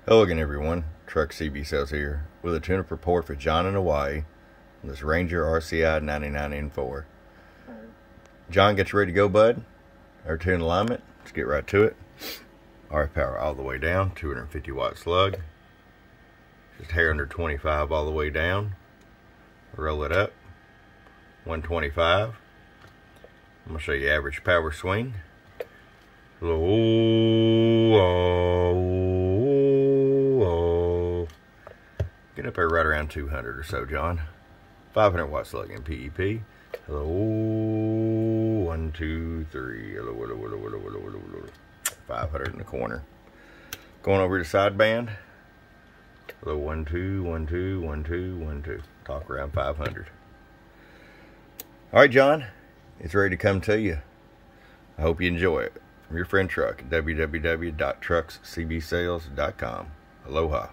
Hello again, everyone. Truck CB Sales here with a tune-up report for John in Hawaii on this Ranger RCI 99N4. John, get you ready to go, bud? Our tune alignment. Let's get right to it. RF power all the way down, 250 watt slug. Just hair under 25 all the way down. Roll it up, 125. I'm going to show you average power swing. Get up there right around 200 or so, John. 500 watt slug in PEP. Hello, 1, 2, 3. Hello, 500 in the corner. Going over to sideband. Hello, 1, 2, 1, 2, 1, 2, 1, 2. Talk around 500. All right, John, it's ready to come to you. I hope you enjoy it. From your friend Truck at www.truckscbsales.com. Aloha.